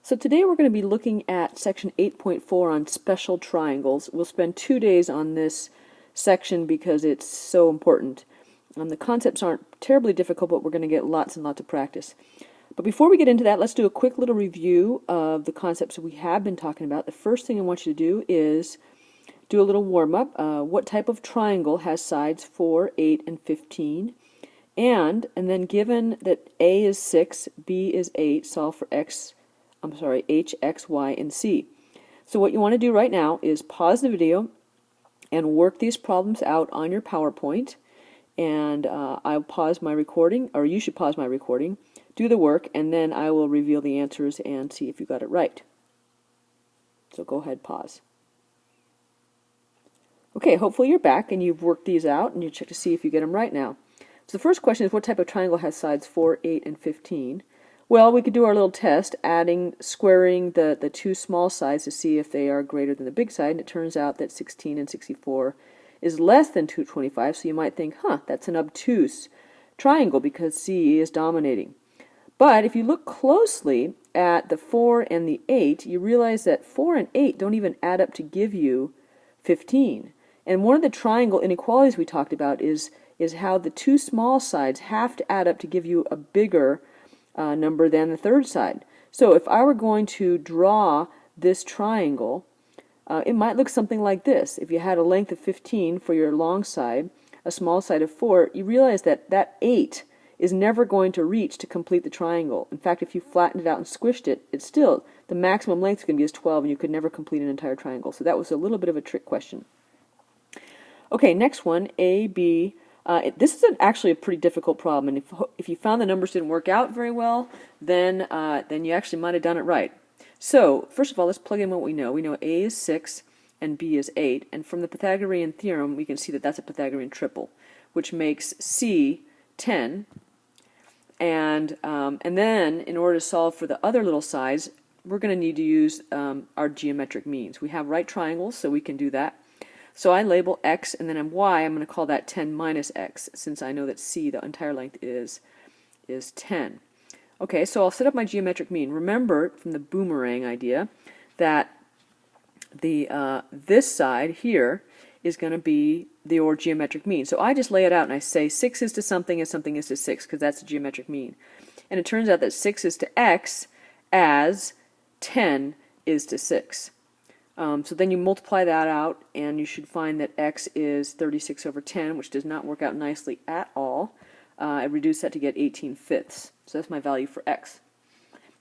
So today we're going to be looking at section 8.4 on special triangles. We'll spend 2 days on this section because it's so important. The concepts aren't terribly difficult, but we're going to get lots and lots of practice. But before we get into that, let's do a quick little review of the concepts we have been talking about. The first thing I want you to do is do a little warm-up. What type of triangle has sides 4, 8, and 15? And then given that A is 6, B is 8, solve for H, X, Y, and Z. So what you want to do right now is pause the video and work these problems out on your PowerPoint. And I'll pause my recording, or you should pause my recording, do the work, and then I will reveal the answers and see if you got it right. So go ahead, pause. Okay, hopefully you're back and you've worked these out and you check to see if you get them right now. So the first question is, what type of triangle has sides 4, 8, and 15? Well, we could do our little test, squaring the two small sides to see if they are greater than the big side, and it turns out that 16 and 64 is less than 225, so you might think, that's an obtuse triangle because C is dominating. But if you look closely at the 4 and the 8, you realize that 4 and 8 don't even add up to give you 15. And one of the triangle inequalities we talked about is how the two small sides have to add up to give you a bigger number than the third side. So if I were going to draw this triangle, it might look something like this. If you had a length of 15 for your long side, a small side of 4, you realize that that 8 is never going to reach to complete the triangle. In fact, if you flattened it out and squished it, it's still, the maximum length is going to be 12, and you could never complete an entire triangle. So that was a little bit of a trick question. Okay, next one, A, B. This is actually a pretty difficult problem, and if you found the numbers didn't work out very well, then you actually might have done it right. So, first of all, let's plug in what we know. We know A is 6 and B is 8, and from the Pythagorean theorem, we can see that that's a Pythagorean triple, which makes C 10. And then, in order to solve for the other little sides, we're going to need to use our geometric means. We have right triangles, so we can do that. So I label X, and then on Y, I'm going to call that 10 minus X, since I know that C, the entire length, is 10. Okay, so I'll set up my geometric mean. Remember from the boomerang idea that this side here is going to be your geometric mean. So I just lay it out and I say 6 is to something and something is to 6, because that's the geometric mean. And it turns out that 6 is to X as 10 is to 6. So then you multiply that out, and you should find that X is 36 over 10, which does not work out nicely at all. I reduce that to get 18/5. So that's my value for X.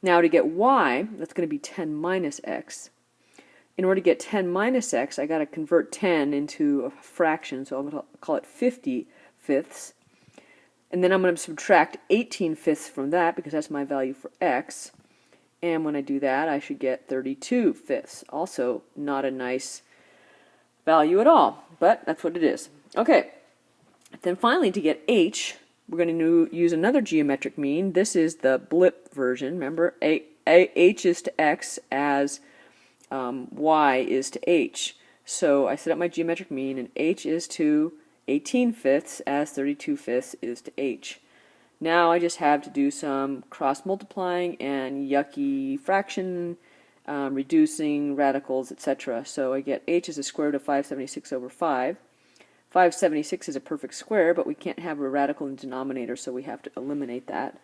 Now to get Y, that's going to be 10 minus X. In order to get 10 minus X, I got to convert 10 into a fraction, so I'm going to call it 50/5. And then I'm going to subtract 18/5 from that, because that's my value for X. And when I do that, I should get 32/5. Also not a nice value at all, but that's what it is. Okay, then finally to get H, we're going to use another geometric mean. This is the blip version. Remember, H is to X as Y is to H. So I set up my geometric mean, and H is to 18/5 as 32/5 is to H. Now I just have to do some cross multiplying and yucky fraction, reducing radicals, etc. So I get H is the square root of 576 over 5. 576 is a perfect square, but we can't have a radical in the denominator, so we have to eliminate that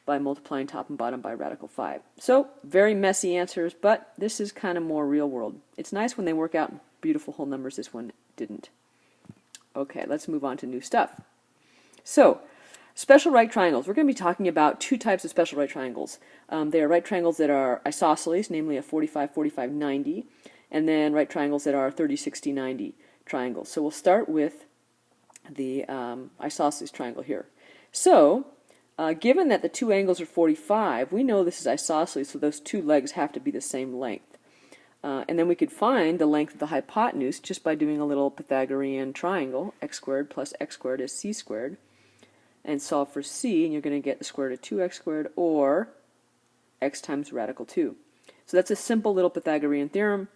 by multiplying top and bottom by radical 5. So very messy answers, but this is kind of more real world. It's nice when they work out in beautiful whole numbers. This one didn't. Okay, let's move on to new stuff. So, special right triangles. We're going to be talking about two types of special right triangles. They are right triangles that are isosceles, namely a 45, 45, 90, and then right triangles that are 30, 60, 90 triangles. So we'll start with the isosceles triangle here. So, given that the two angles are 45, we know this is isosceles, so those two legs have to be the same length. And then we could find the length of the hypotenuse just by doing a little Pythagorean triangle. X squared plus x squared is c squared. And solve for c, and you're going to get the square root of 2x squared, or x times radical 2. So that's a simple little Pythagorean theorem.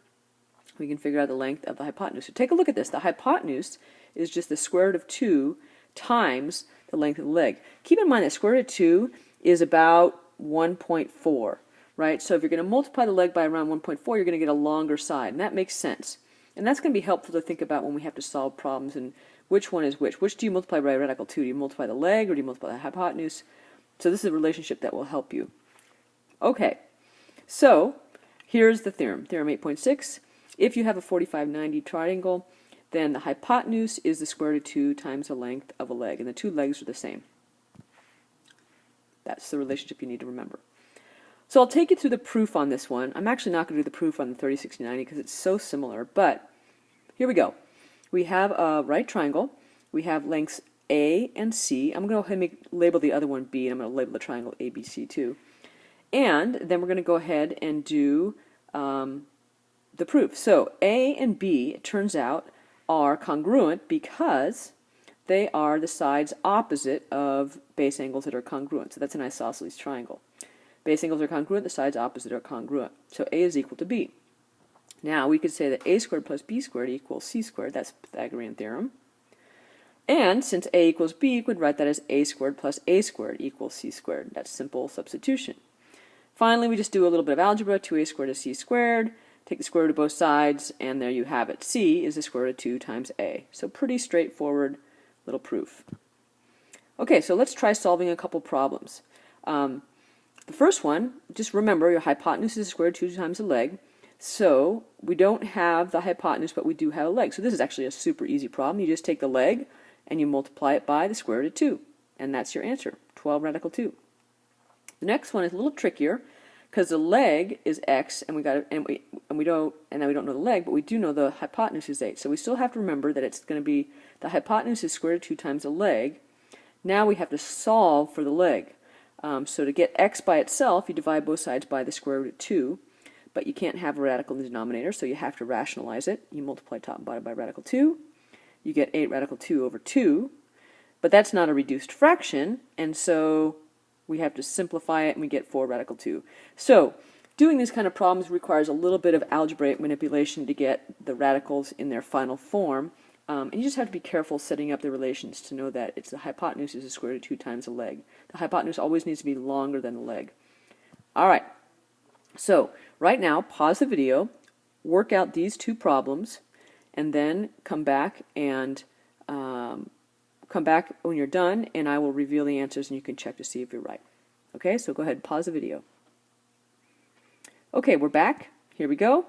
We can figure out the length of the hypotenuse. So take a look at this. The hypotenuse is just the square root of 2 times the length of the leg. Keep in mind that square root of 2 is about 1.4. right? So if you're going to multiply the leg by around 1.4, you're going to get a longer side, and that makes sense. And that's going to be helpful to think about when we have to solve problems and which one is which. Which do you multiply by radical 2? Do you multiply the leg or do you multiply the hypotenuse? So this is a relationship that will help you. Okay, so here's the theorem. Theorem 8.6. If you have a 45-90 triangle, then the hypotenuse is the square root of 2 times the length of a leg, and the two legs are the same. That's the relationship you need to remember. So I'll take you through the proof on this one. I'm actually not going to do the proof on the 30, 60, 90 because it's so similar, but here we go. We have a right triangle. We have lengths A and C. I'm going to go ahead and label the other one B, and I'm going to label the triangle ABC too. And then we're going to go ahead and do the proof. So A and B, it turns out, are congruent because they are the sides opposite of base angles that are congruent. So that's an isosceles triangle. Base angles are congruent, the sides opposite are congruent. So A is equal to B. Now we could say that A squared plus B squared equals C squared. That's the Pythagorean theorem. And since A equals B, we could write that as A squared plus A squared equals C squared. That's simple substitution. Finally, we just do a little bit of algebra. 2A squared is C squared. Take the square root of both sides, and there you have it. C is the square root of 2 times A. So pretty straightforward little proof. Okay, so let's try solving a couple problems. The first one, just remember your hypotenuse is the square root of 2 times the leg. So we don't have the hypotenuse, but we do have a leg. So this is actually a super easy problem. You just take the leg and you multiply it by the square root of 2. And that's your answer, 12 radical 2. The next one is a little trickier because the leg is x, and we don't know the leg, but we do know the hypotenuse is 8. So we still have to remember that it's going to be the hypotenuse is square root of 2 times the leg. Now we have to solve for the leg. So to get x by itself, you divide both sides by the square root of 2, but you can't have a radical in the denominator, so you have to rationalize it. You multiply top and bottom by radical 2. You get 8 radical 2 over 2, but that's not a reduced fraction, and so we have to simplify it, and we get 4 radical 2. So doing these kind of problems requires a little bit of algebraic manipulation to get the radicals in their final form, and you just have to be careful setting up the relations to know that it's the hypotenuse is the square root of 2 times the leg. The hypotenuse always needs to be longer than the leg. All right, so right now, pause the video, work out these two problems, and then come back and come back when you're done, and I will reveal the answers and you can check to see if you're right. Okay, so go ahead and pause the video. Okay, we're back. Here we go.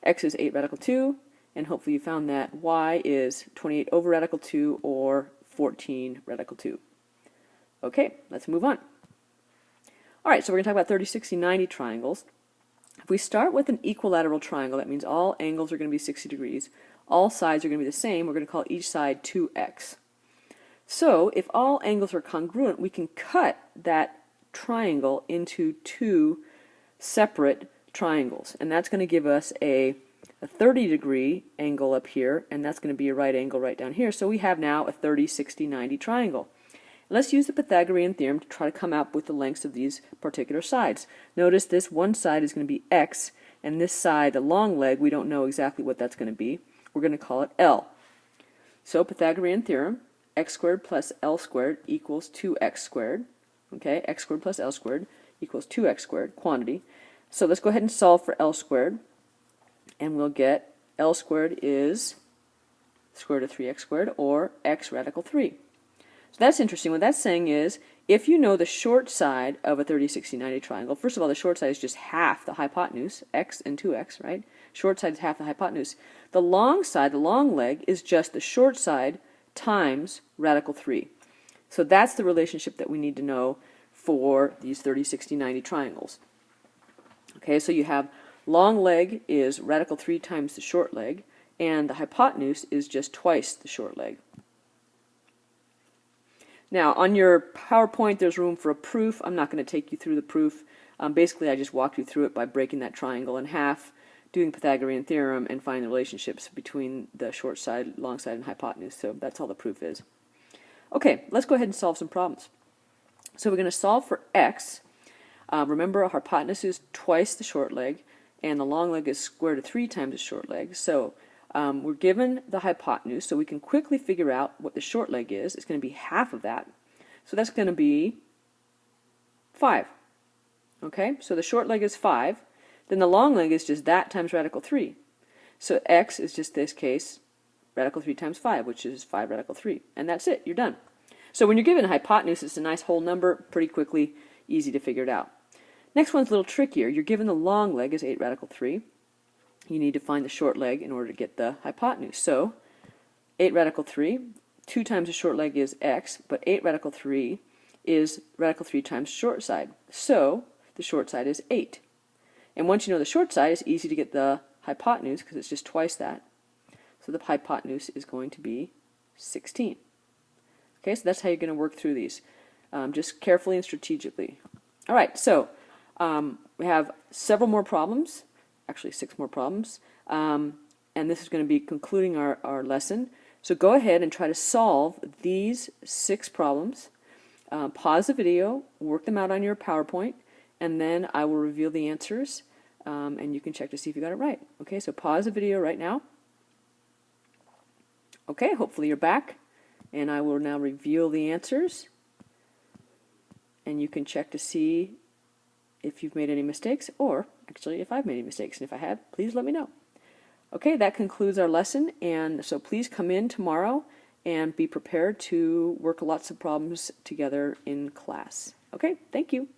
X is 8 radical 2, and hopefully you found that y is 28 over radical 2 or 14 radical 2. Okay, let's move on. All right, so we're going to talk about 30, 60, 90 triangles. If we start with an equilateral triangle, that means all angles are going to be 60 degrees. All sides are going to be the same. We're going to call each side 2x. So if all angles are congruent, we can cut that triangle into two separate triangles. And that's going to give us a 30-degree angle up here, and that's going to be a right angle right down here. So we have now a 30, 60, 90 triangle. Let's use the Pythagorean theorem to try to come up with the lengths of these particular sides. Notice this one side is going to be x, and this side, the long leg, we don't know exactly what that's going to be. We're going to call it L. So Pythagorean theorem, x squared plus L squared equals 2x squared. Okay, x squared plus L squared equals 2x squared, quantity. So let's go ahead and solve for L squared, and we'll get L squared is square root of 3x squared, or x radical 3. So that's interesting. What that's saying is, if you know the short side of a 30, 60, 90 triangle, first of all, the short side is just half the hypotenuse, x and 2x, right? Short side is half the hypotenuse. The long side, the long leg, is just the short side times radical 3. So that's the relationship that we need to know for these 30, 60, 90 triangles. Okay, so you have long leg is radical 3 times the short leg, and the hypotenuse is just twice the short leg. Now, on your PowerPoint, there's room for a proof. I'm not going to take you through the proof. Basically, I just walked you through it by breaking that triangle in half, doing Pythagorean theorem, and finding the relationships between the short side, long side, and hypotenuse. So that's all the proof is. Okay, let's go ahead and solve some problems. So we're going to solve for x. Remember, our hypotenuse is twice the short leg, and the long leg is square root of 3 times the short leg. So we're given the hypotenuse, so we can quickly figure out what the short leg is. It's going to be half of that. So that's going to be 5. Okay, so the short leg is 5. Then the long leg is just that times radical 3. So x is just this case, radical 3 times 5, which is 5 radical 3. And that's it, you're done. So when you're given a hypotenuse, it's a nice whole number, pretty quickly, easy to figure it out. Next one's a little trickier. You're given the long leg is 8 radical 3. You need to find the short leg in order to get the hypotenuse. So 8 radical 3, 2 times the short leg is x, but 8 radical 3 is radical 3 times short side. So the short side is 8. And once you know the short side, it's easy to get the hypotenuse because it's just twice that. So the hypotenuse is going to be 16. Okay, so that's how you're going to work through these, just carefully and strategically. All right, so we have several more problems, actually 6 more problems, and this is going to be concluding our lesson. So go ahead and try to solve these 6 problems. Pause the video, work them out on your PowerPoint, and then I will reveal the answers, and you can check to see if you got it right. Okay, so pause the video right now. Okay, hopefully you're back, and I will now reveal the answers, and you can check to see if you've made any mistakes, or actually if I've made any mistakes, and if I have, please let me know. Okay, that concludes our lesson, and so please come in tomorrow and be prepared to work lots of problems together in class. Okay, thank you.